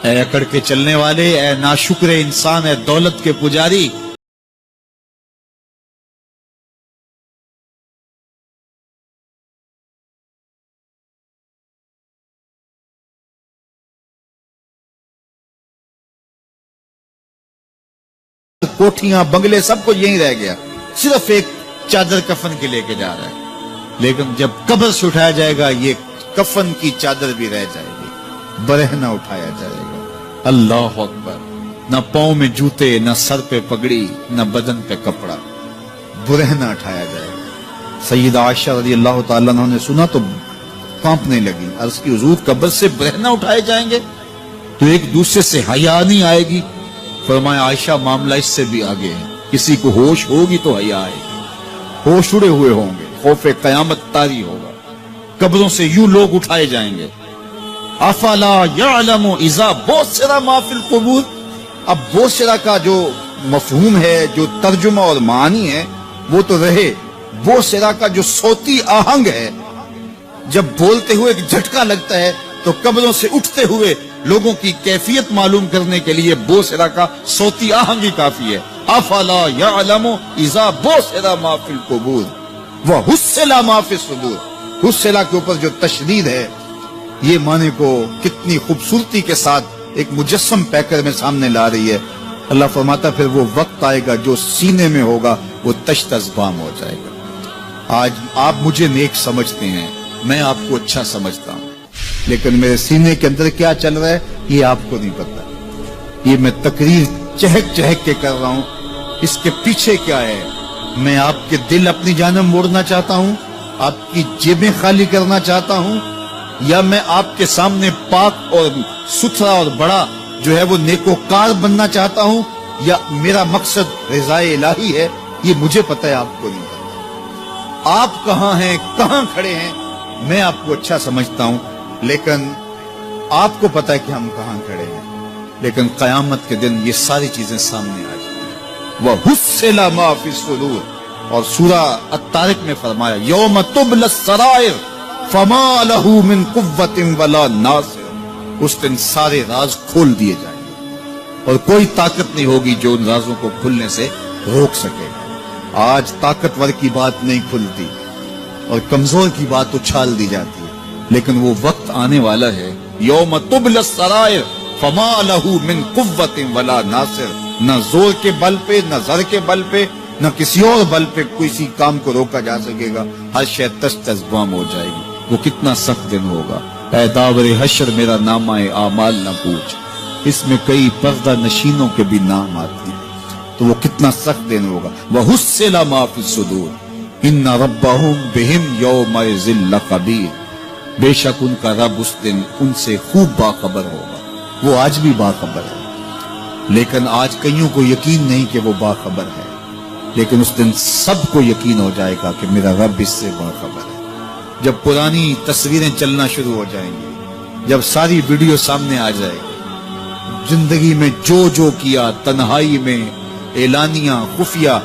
اے اکڑ کے چلنے والے، اے ناشکر انسان، اے دولت کے پجاری، کوٹھیاں بنگلے سب کو یہیں رہ گیا، صرف ایک چادر کفن کے لے کے جا رہا ہے، لیکن جب قبر سے اٹھایا جائے گا یہ کفن کی چادر بھی رہ جائے گی، برہنہ اٹھایا جائے گا۔ اللہ اکبر! نہ پاؤں میں جوتے، نہ سر پہ پگڑی، نہ بدن پہ کپڑا، برہنہ اٹھایا جائے گا۔ سیدہ عائشہ رضی اللہ تعالیٰ عنہ نے سنا تو کانپنے لگی، عرض کی حضور قبر سے برہنہ اٹھائے جائیں گے تو ایک دوسرے سے حیا نہیں آئے گی؟ فرمایا عائشہ معاملہ اس سے بھی آگے ہے، کسی کو ہوش ہوگی تو حیا آئے گی، ہوش اڑے ہوئے ہوں گے، خوف قیامت طاری ہوگا، قبروں سے یوں لوگ اٹھائے جائیں گے۔ افلا یعلم اذا بوسر ما فی القبور، اب بوسرا کا جو مفہوم ہے، جو ترجمہ اور معنی ہے وہ تو رہے، بوسرا کا جو صوتی آہنگ ہے، جب بولتے ہوئے ایک جھٹکا لگتا ہے تو قبروں سے اٹھتے ہوئے لوگوں کی کیفیت معلوم کرنے کے لیے بوسرا کا صوتی آہنگ ہی کافی ہے۔ افلا یعلم اذا بوسر ما فی القبور وحصل ما فی الصدور، حصلہ کے اوپر جو تشدید ہے، یہ معنی کو کتنی خوبصورتی کے ساتھ ایک مجسم پیکر میں سامنے لا رہی ہے۔ اللہ فرماتا پھر وہ وقت آئے گا جو سینے میں ہوگا وہ تشت ازبام ہو جائے گا۔ آج آپ مجھے نیک سمجھتے ہیں، میں آپ کو اچھا سمجھتا ہوں، لیکن میرے سینے کے اندر کیا چل رہا ہے یہ آپ کو نہیں پتا۔ یہ میں تقریر چہک چہک کے کر رہا ہوں، اس کے پیچھے کیا ہے؟ میں آپ کے دل اپنی جانب موڑنا چاہتا ہوں، آپ کی جیبیں خالی کرنا چاہتا ہوں، یا میں آپ کے سامنے پاک اور ستھرا اور بڑا جو ہے وہ نیکوکار بننا چاہتا ہوں، یا میرا مقصد رضائے الہی ہے؟ یہ مجھے پتہ ہے، آپ کو نہیں پتہ۔ آپ کہاں ہیں، کہاں کھڑے ہیں، میں آپ کو اچھا سمجھتا ہوں، لیکن آپ کو پتہ ہے کہ ہم کہاں کھڑے ہیں۔ لیکن قیامت کے دن یہ ساری چیزیں سامنے آ جائیں گی۔ وَحُصِّلَ مَا فِي الصُّدُورِ، اور سورہ الطارق میں فرمایا یوم تبلی السرائر فما لہ من قوت ولا ناصر، اس دن سارے راز کھول دیے جائیں گے اور کوئی طاقت نہیں ہوگی جو ان رازوں کو کھلنے سے روک سکے۔ آج طاقتور کی بات نہیں کھلتی اور کمزور کی بات اچھال دی جاتی ہے، لیکن وہ وقت آنے والا ہے یوم تبلی السرائر فما لہ من قوت ولا ناصر، نہ زور کے بل پہ، نہ زر کے بل پہ، نہ کسی اور بل پہ کسی کام کو روکا جا سکے گا، ہر شے تشت ازبام ہو جائے گی۔ وہ کتنا سخت دن ہوگا۔ اے داور حشر میرا نامہ اعمال نہ پوچھ، اس میں کئی پردہ نشینوں کے بھی نام آتے ہیں، تو وہ کتنا سخت دن ہوگا۔ وَحُصِّلَ مَا فِي الصُّدُورِ إِنَّ رَبَّهُمْ بِهِمْ يَوْمَئِذٍ لَخَبِيرٌ، بے شک ان کا رب اس دن ان سے خوب باخبر ہوگا۔ وہ آج بھی باخبر ہے، لیکن آج کئیوں کو یقین نہیں کہ وہ باخبر ہے، لیکن اس دن سب کو یقین ہو جائے گا کہ میرا رب اس سے باخبر ہے۔ جب پرانی تصویریں چلنا شروع ہو جائیں گی، جب ساری ویڈیو سامنے آ جائے گی، زندگی میں جو جو کیا، تنہائی میں، اعلانیہ، خفیہ،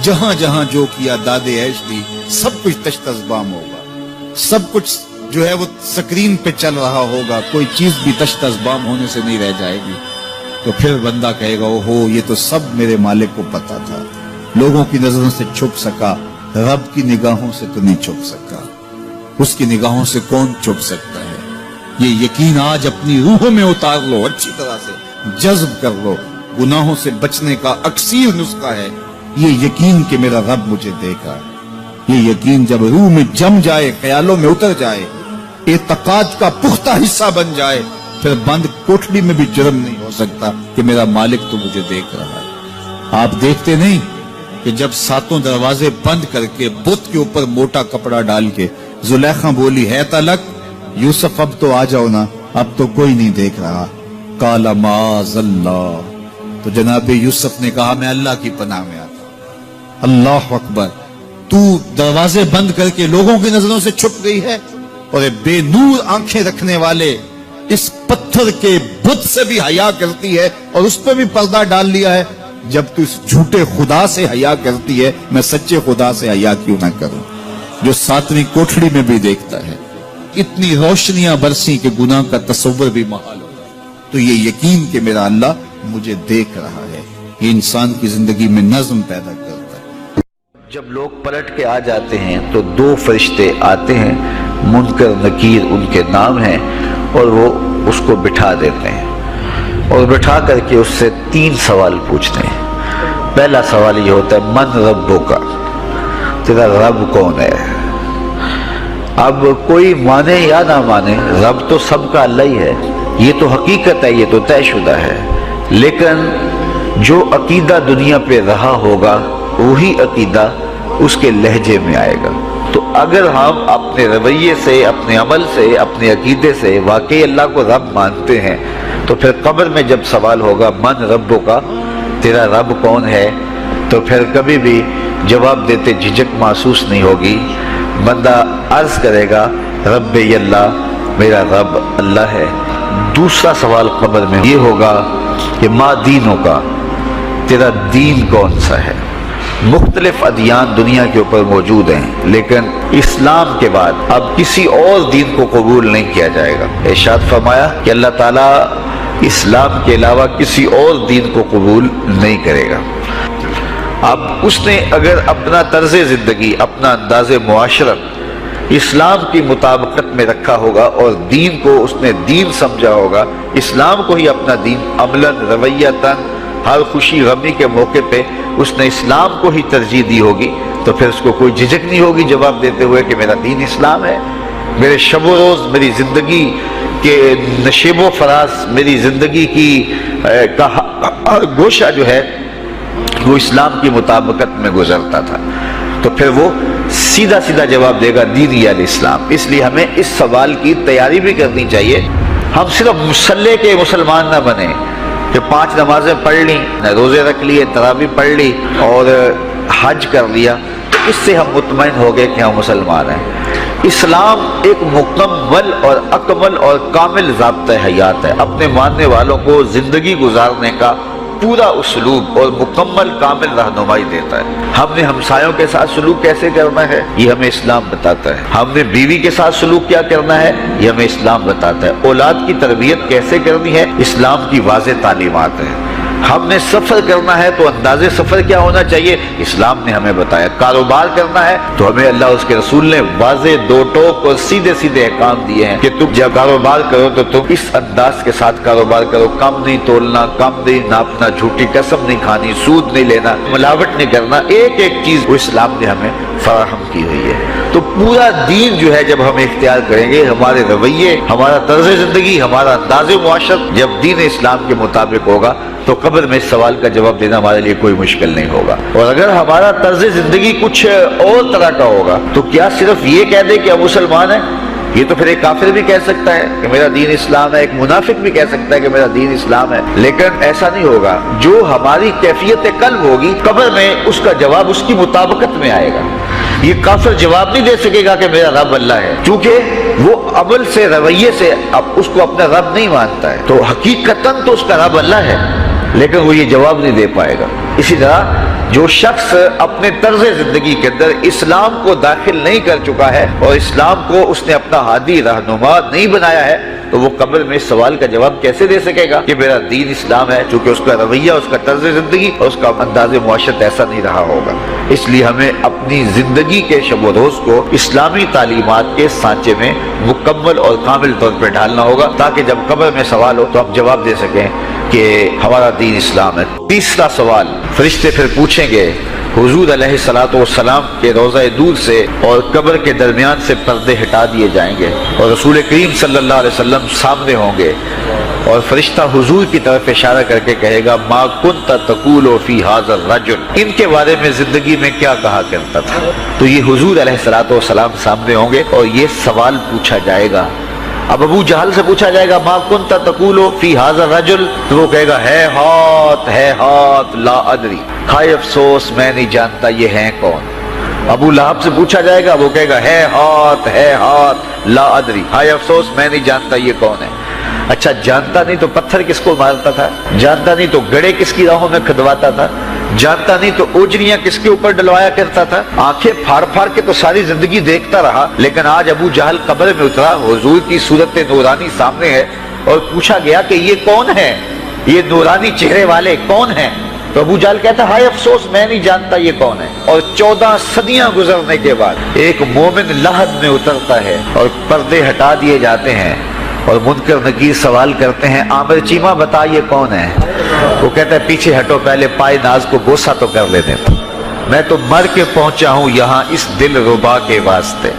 جہاں جہاں جو کیا، داد عیش دی، سب کچھ تشت ازبام ہوگا، سب کچھ جو ہے وہ سکرین پہ چل رہا ہوگا، کوئی چیز بھی تشت ازبام ہونے سے نہیں رہ جائے گی۔ تو پھر بندہ کہے گا اوہو یہ تو سب میرے مالک کو پتا تھا، لوگوں کی نظروں سے چھپ سکا، رب کی نگاہوں سے تو نہیں چھپ سکا، اس کی نگاہوں سے کون چھپ سکتا ہے؟ یہ یقین آج اپنی روحوں میں اتار لو، اچھی طرح سے جذب کر لو۔ گناہوں سے بچنے کا اکثیر نسخہ ہے یہ یقین کہ میرا رب مجھے دیکھا ہے۔ یہ یقین جب روح میں جم جائے، خیالوں میں اتر جائے، اعتقاد کا پختہ حصہ بن جائے، پھر بند کوٹڑی میں بھی جرم نہیں ہو سکتا کہ میرا مالک تو مجھے دیکھ رہا ہے۔ آپ دیکھتے نہیں کہ جب ساتوں دروازے بند کر کے بت کے اوپر موٹا کپڑا ڈال کے زلیخا بولی ہے تلک، یوسف اب تو آ جاؤ نا، اب تو کوئی نہیں دیکھ رہا، قال معاذ اللہ، تو جناب یوسف نے کہا میں اللہ کی پناہ میں آتا ہوں۔ اللہ اکبر! تو دروازے بند کر کے لوگوں کی نظروں سے چھپ گئی ہے، اور بے نور آنکھیں رکھنے والے اس پتھر کے بت سے بھی حیا کرتی ہے اور اس پہ بھی پردہ ڈال لیا ہے۔ جب تو اس جھوٹے خدا سے حیا کرتی ہے، میں سچے خدا سے حیا کیوں نہ کروں جو ساتویں کوٹھڑی میں بھی دیکھتا ہے۔ اتنی روشنیاں برسی کہ گناہ کا تصور بھی محال ہوتا ہے۔ تو یہ یقین کہ میرا اللہ مجھے دیکھ رہا ہے، یہ انسان کی زندگی میں نظم پیدا کرتا ہے۔ جب لوگ پلٹ کے آ جاتے ہیں تو دو فرشتے آتے ہیں، منکر نکیر ان کے نام ہیں، اور وہ اس کو بٹھا دیتے ہیں اور بٹھا کر کے اس سے 3 سوال پوچھتے ہیں۔ پہلا سوال یہ ہوتا ہے من ربک، تیرا رب کون ہے؟ اب کوئی مانے یا نہ مانے، رب تو سب کا اللہ ہی ہے، یہ تو حقیقت ہے، یہ تو طے شدہ ہے، لیکن جو عقیدہ دنیا پہ رہا ہوگا وہی عقیدہ اس کے لہجے میں آئے گا۔ تو اگر ہم اپنے رویے سے، اپنے عمل سے، اپنے عقیدے سے واقعی اللہ کو رب مانتے ہیں، تو پھر قبر میں جب سوال ہوگا من ربک، تیرا رب کون ہے، تو پھر کبھی بھی جواب دیتے جھجک محسوس نہیں ہوگی۔ بندہ عرض کرے گا رب اللہ، میرا رب اللہ ہے۔ دوسرا سوال قبر میں یہ ہوگا کہ ما دینوں کا، تیرا دین کون سا ہے؟ مختلف ادیان دنیا کے اوپر موجود ہیں، لیکن اسلام کے بعد اب کسی اور دین کو قبول نہیں کیا جائے گا۔ ارشاد فرمایا کہ اللہ تعالیٰ اسلام کے علاوہ کسی اور دین کو قبول نہیں کرے گا۔ اب اس نے اگر اپنا طرز زندگی، اپنا انداز معاشرت اسلام کی مطابقت میں رکھا ہوگا اور دین کو اس نے دین سمجھا ہوگا، اسلام کو ہی اپنا دین، عملاً رویتاً ہر خوشی غمی کے موقع پہ اس نے اسلام کو ہی ترجیح دی ہوگی، تو پھر اس کو کوئی جھجک نہیں ہوگی جواب دیتے ہوئے کہ میرا دین اسلام ہے۔ میرے شب و روز، میری زندگی کے نشیب و فراز، میری زندگی کی ہر گوشہ جو ہے وہ اسلام کی مطابقت میں گزرتا تھا، تو پھر وہ سیدھا سیدھا جواب دے گا دینی الاسلام۔ اس لیے ہمیں اس سوال کی تیاری بھی کرنی چاہیے۔ ہم صرف مسلح کے مسلمان نہ بنیں کہ 5 نمازیں پڑھ لی، روزے رکھ لیے، تراویح پڑھ لی اور حج کر لیا، تو اس سے ہم مطمئن ہو گئے کہ ہم مسلمان ہیں۔ اسلام ایک مکمل اور اکمل اور کامل ضابطہ حیات ہے، اپنے ماننے والوں کو زندگی گزارنے کا پورا اسلوب اور مکمل کامل رہنمائی دیتا ہے۔ ہم نے ہمسایوں کے ساتھ سلوک کیسے کرنا ہے یہ ہمیں اسلام بتاتا ہے، ہم نے بیوی کے ساتھ سلوک کیا کرنا ہے یہ ہمیں اسلام بتاتا ہے، اولاد کی تربیت کیسے کرنی ہے اسلام کی واضح تعلیمات ہیں۔ ہم نے سفر کرنا ہے تو انداز سفر کیا ہونا چاہیے اسلام نے ہمیں بتایا۔ کاروبار کرنا ہے تو ہمیں اللہ اس کے رسول نے واضح 2 ٹوک اور سیدھے سیدھے احکام دیے ہیں کہ تم جب کاروبار کرو تو تم اس انداز کے ساتھ کاروبار کرو، کم نہیں تولنا، کم نہیں ناپنا، جھوٹی قسم نہیں کھانی، سود نہیں لینا، ملاوٹ نہیں کرنا، ایک ایک چیز وہ اسلام نے ہمیں فراہم کی ہوئی ہے۔ تو پورا دین جو ہے جب ہم اختیار کریں گے، ہمارے رویے، ہمارا طرز زندگی، ہمارا انداز معاشرت جب دین اسلام کے مطابق ہوگا تو قبر میں اس سوال کا جواب دینا ہمارے لیے کوئی مشکل نہیں ہوگا۔ اور اگر ہمارا طرز زندگی کچھ اور طرح کا ہوگا تو کیا صرف یہ کہہ دے کہ ہم مسلمان ہیں؟ یہ تو پھر ایک کافر بھی کہہ سکتا ہے کہ میرا دین اسلام ہے، ایک منافق بھی کہہ سکتا ہے کہ میرا دین اسلام ہے، لیکن ایسا نہیں ہوگا۔ جو ہماری کیفیت قلب ہوگی قبر میں اس کا جواب اس کی مطابقت میں آئے گا۔ یہ کافر جواب نہیں دے سکے گا کہ میرا رب اللہ ہے، کیونکہ وہ عمل سے، رویے سے اس کو اپنا رب نہیں مانتا ہے، تو حقیقتاً تو اس کا رب اللہ ہے، لیکن وہ یہ جواب نہیں دے پائے گا۔ اسی طرح جو شخص اپنے طرز زندگی کے اندر اسلام کو داخل نہیں کر چکا ہے اور اسلام کو اس نے اپنا ہادی رہنما نہیں بنایا ہے، تو وہ قبر میں اس سوال کا جواب کیسے دے سکے گا کہ میرا دین اسلام ہے، چونکہ اس کا رویہ، اس کا طرز زندگی اور اس کا انداز معاشرت ایسا نہیں رہا ہوگا۔ اس لیے ہمیں اپنی زندگی کے شب و روز کو اسلامی تعلیمات کے سانچے میں مکمل اور کامل طور پہ ڈھالنا ہوگا، تاکہ جب قبر میں سوال ہو تو ہم جواب دے سکیں کہ ہمارا دین اسلام ہے۔ تیسرا سوال فرشتے پھر پوچھیں گے حضور علیہ الصلوۃ والسلام کے روضہ دور سے اور قبر کے درمیان سے پردے ہٹا دیے جائیں گے اور رسول کریم صلی اللہ علیہ وسلم سامنے ہوں گے، اور فرشتہ حضور کی طرف اشارہ کر کے کہے گا ما کنت تقول فی ھذا الرجل، ان کے بارے میں زندگی میں کیا کہا کرتا تھا۔ تو یہ حضور علیہ الصلوۃ والسلام سامنے ہوں گے اور یہ سوال پوچھا جائے گا۔ اب ابو جہل سے پوچھا جائے گا ما کنت تقول فی ھذا الرجل، تو وہ کہے گا ہے ہاتھ لا ادری، ہائے افسوس میں نہیں جانتا یہ ہیں کون۔ ابو لہب سے پوچھا جائے گا، وہ کہے گا ہے ہاتھ لا ادری، ہائے افسوس میں نہیں جانتا یہ کون ہے۔ اچھا جانتا نہیں تو پتھر کس کو مارتا تھا، جانتا نہیں تو گڑے کس کی راہوں میں کھدواتا تھا، جانتا نہیں تو اوجریاں کس کے اوپر ڈلوایا کرتا تھا، آنکھیں پھاڑ پھاڑ کے تو ساری زندگی دیکھتا رہا، لیکن آج ابو جہل قبر میں اترا، حضور کی صورت نورانی سامنے ہے، اور پوچھا گیا کہ یہ کون ہے، یہ نورانی چہرے والے کون ہیں؟ تو ابو جہل کہتا ہے ہائے افسوس میں نہیں جانتا یہ کون ہے۔ اور 14 صدیاں گزرنے کے بعد ایک مومن لحد میں اترتا ہے اور پردے ہٹا دیے جاتے ہیں اور منکر نکیر سوال کرتے ہیں عامر چیمہ بتا یہ کون ہے؟ وہ کہتا ہے پیچھے ہٹو، پہلے پائے ناز کو بوسہ تو کر لینے دو، میں تو مر کے پہنچا ہوں یہاں اس دل ربا کے واسطے،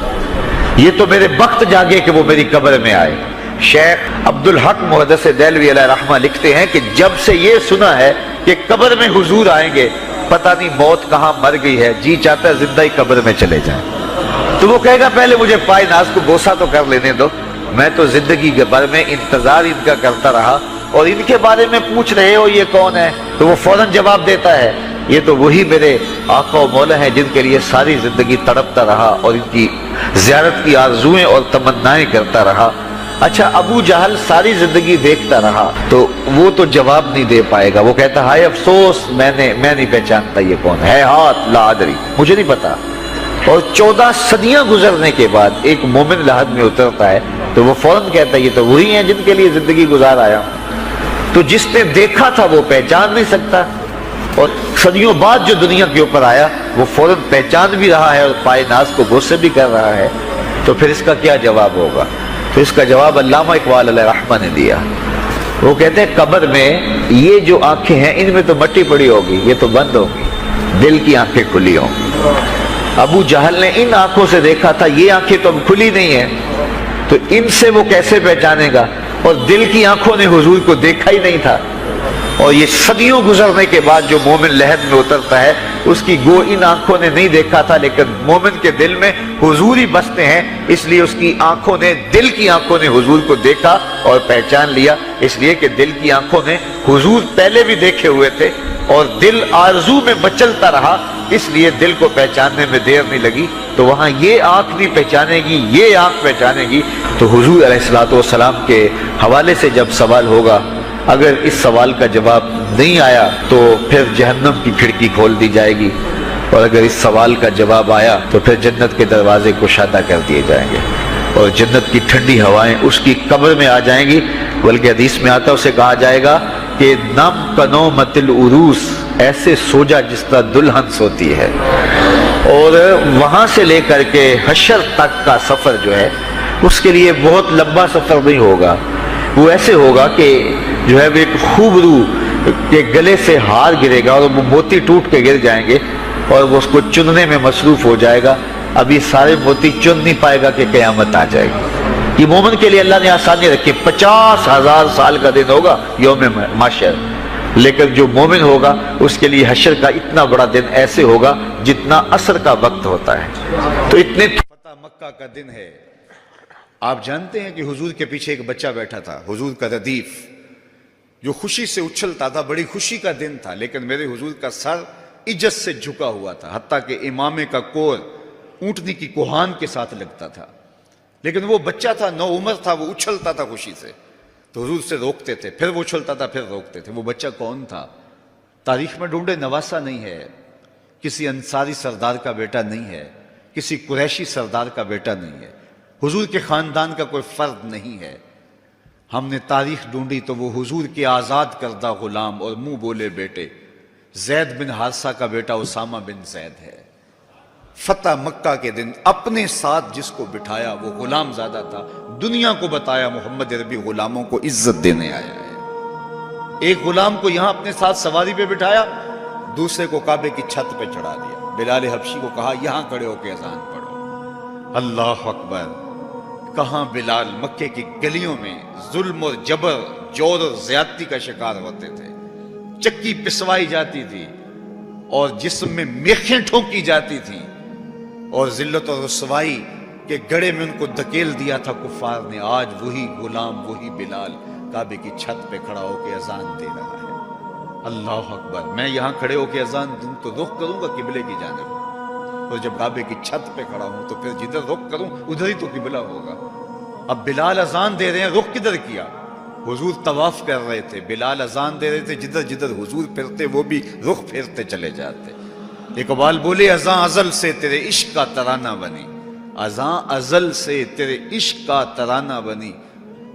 یہ تو میرے وقت جاگے کہ وہ میری قبر میں آئے۔ شیخ عبدالحق محدث دہلوی علیہ رحمہ لکھتے ہیں کہ جب سے یہ سنا ہے کہ قبر میں حضور آئیں گے، پتہ نہیں موت کہاں مر گئی ہے، جی چاہتا ہے زندہ ہی قبر میں چلے جائیں۔ تو وہ کہے گا پہلے مجھے پائے ناز کو بوسہ تو کر لینے دو، میں تو زندگی کے بھر میں انتظار ان کا کرتا رہا اور ان کے بارے میں پوچھ رہے ہو یہ کون ہے؟ تو وہ فوراً جواب دیتا ہے یہ تو وہی میرے آقا و مولا ہیں جن کے لیے ساری زندگی تڑپتا رہا اور ان کی زیارت کی آرزوئیں اور تمنائیں کرتا رہا۔ اچھا ابو جہل ساری زندگی دیکھتا رہا تو وہ تو جواب نہیں دے پائے گا، وہ کہتا ہائے افسوس میں نہیں پہچانتا یہ کون ہے، ہاتھ لا ادری مجھے نہیں پتا۔ اور 14 صدیاں گزرنے کے بعد ایک مومن لحد میں اترتا ہے تو وہ فوراً کہتا ہے یہ تو وہی ہیں جن کے لیے زندگی گزار آیا ہوں۔ تو جس نے دیکھا تھا وہ پہچان نہیں سکتا، اور صدیوں بعد جو دنیا کے اوپر آیا وہ فوراً پہچان بھی رہا ہے اور پائے ناز کو بوسے بھی کر رہا ہے، تو پھر اس کا کیا جواب ہوگا؟ تو اس کا جواب علامہ اقبال علیہ رحمہ نے دیا۔ وہ کہتے ہیں قبر میں یہ جو آنکھیں ہیں ان میں تو مٹی پڑی ہوگی، یہ تو بند ہوگی، دل کی آنکھیں کھلی ہوں۔ ابو جہل نے ان آنکھوں سے دیکھا تھا، یہ آنکھیں تو اب کھلی نہیں ہیں، تو ان سے وہ کیسے پہچانے گا؟ اور دل کی آنکھوں نے حضور کو دیکھا ہی نہیں تھا۔ اور یہ صدیوں گزرنے کے بعد جو مومن لحد میں اترتا ہے اس کی گو ان آنکھوں نے نہیں دیکھا تھا، لیکن مومن کے دل میں حضور ہی بستے ہیں، اس لیے اس کی آنکھوں نے، دل کی آنکھوں نے حضور کو دیکھا اور پہچان لیا، اس لیے کہ دل کی آنکھوں نے حضور پہلے بھی دیکھے ہوئے تھے اور دل آرزو میں مچلتا رہا، اس لیے دل کو پہچاننے میں دیر نہیں لگی۔ تو وہاں یہ آنکھ نہیں پہچانے گی، یہ آنکھ پہچانے گی۔ تو حضور علیہ الصلوۃ والسلام کے حوالے سے جب سوال ہوگا، اگر اس سوال کا جواب نہیں آیا تو پھر جہنم کی کھڑکی کھول دی جائے گی، اور اگر اس سوال کا جواب آیا تو پھر جنت کے دروازے کشادہ کر دیے جائیں گے اور جنت کی ٹھنڈی ہوائیں اس کی قبر میں آ جائیں گی۔ بلکہ حدیث میں آتا ہے اسے کہا جائے گا کہ نم کنومت العروس، ایسے سو جا جس طرح دلہن سوتی ہے۔ اور وہاں سے لے کر کے حشر تک کا سفر جو ہے اس کے لیے بہت لمبا سفر نہیں ہوگا، وہ ایسے ہوگا کہ جو ہے وہ ایک خوبرو کے گلے سے ہار گرے گا اور وہ موتی ٹوٹ کے گر جائیں گے اور وہ اس کو چننے میں مصروف ہو جائے گا، اب یہ سارے موتی چن نہیں پائے گا کہ قیامت آ جائے گی۔ یہ مومن کے لیے اللہ نے آسانی رکھی، 50,000 سال کا دن ہوگا یوم محشر، لیکن جو مومن ہوگا اس کے لیے حشر کا اتنا بڑا دن ایسے ہوگا جتنا عصر کا وقت ہوتا ہے۔ تو اتنے فتح مکہ کا دن ہے۔ آپ جانتے ہیں کہ حضور کے پیچھے ایک بچہ بیٹھا تھا، حضور کا ردیف، جو خوشی سے اچھلتا تھا، بڑی خوشی کا دن تھا، لیکن میرے حضور کا سر عجز سے جھکا ہوا تھا، حتیٰ کہ امامے کا کور اونٹنی کی کوہان کے ساتھ لگتا تھا، لیکن وہ بچہ تھا، نو عمر تھا، وہ اچھلتا تھا خوشی سے، تو حضور سے روکتے تھے، پھر وہ اچھلتا تھا، پھر روکتے تھے۔ وہ بچہ کون تھا؟ تاریخ میں ڈھونڈے، نواسہ نہیں ہے، کسی انصاری سردار کا بیٹا نہیں ہے، کسی قریشی سردار کا بیٹا نہیں ہے، حضور کے خاندان کا کوئی فرد نہیں ہے۔ ہم نے تاریخ ڈھونڈی تو وہ حضور کے آزاد کردہ غلام اور منہ بولے بیٹے زید بن حارثہ کا بیٹا اسامہ بن زید ہے۔ فتح مکہ کے دن اپنے ساتھ جس کو بٹھایا وہ غلام زادہ تھا، دنیا کو بتایا محمد عربی غلاموں کو عزت دینے آیا ہے۔ ایک غلام کو یہاں اپنے ساتھ سواری پہ بٹھایا، دوسرے کو کعبے کی چھت پہ چڑھا دیا، بلال حبشی کو کہا یہاں کھڑے ہو کے اذان پڑھو۔ اللہ اکبر! کہاں بلال مکے کی گلیوں میں ظلم اور جبر، جور اور زیادتی کا شکار ہوتے تھے، چکی پسوائی جاتی تھی اور جسم میں میخیں ٹھونکی جاتی تھیں، اور ذلت اور رسوائی کے گڑھے میں ان کو دھکیل دیا تھا کفار نے۔ آج وہی غلام، وہی بلال کعبے کی چھت پہ کھڑا ہو کے اذان دے رہا ہے۔ اللہ اکبر! میں یہاں کھڑے ہو کے اذان دوں تو رخ کروں گا قبلے کی جانب، اور جب کعبے کی چھت پہ کھڑا ہوں تو پھر جدھر رخ کروں ادھر ہی تو قبلہ ہوگا۔ اب بلال اذان دے رہے ہیں، رخ کدھر کیا؟ حضور طواف کر رہے تھے، بلال اذان دے رہے تھے، جدھر جدھر حضور پھرتے وہ بھی رخ پھیرتے چلے جاتے۔ اقبال بولے اذان ازل سے تیرے عشق کا ترانہ بنی، اذان ازل سے تیرے عشق کا ترانہ بنی،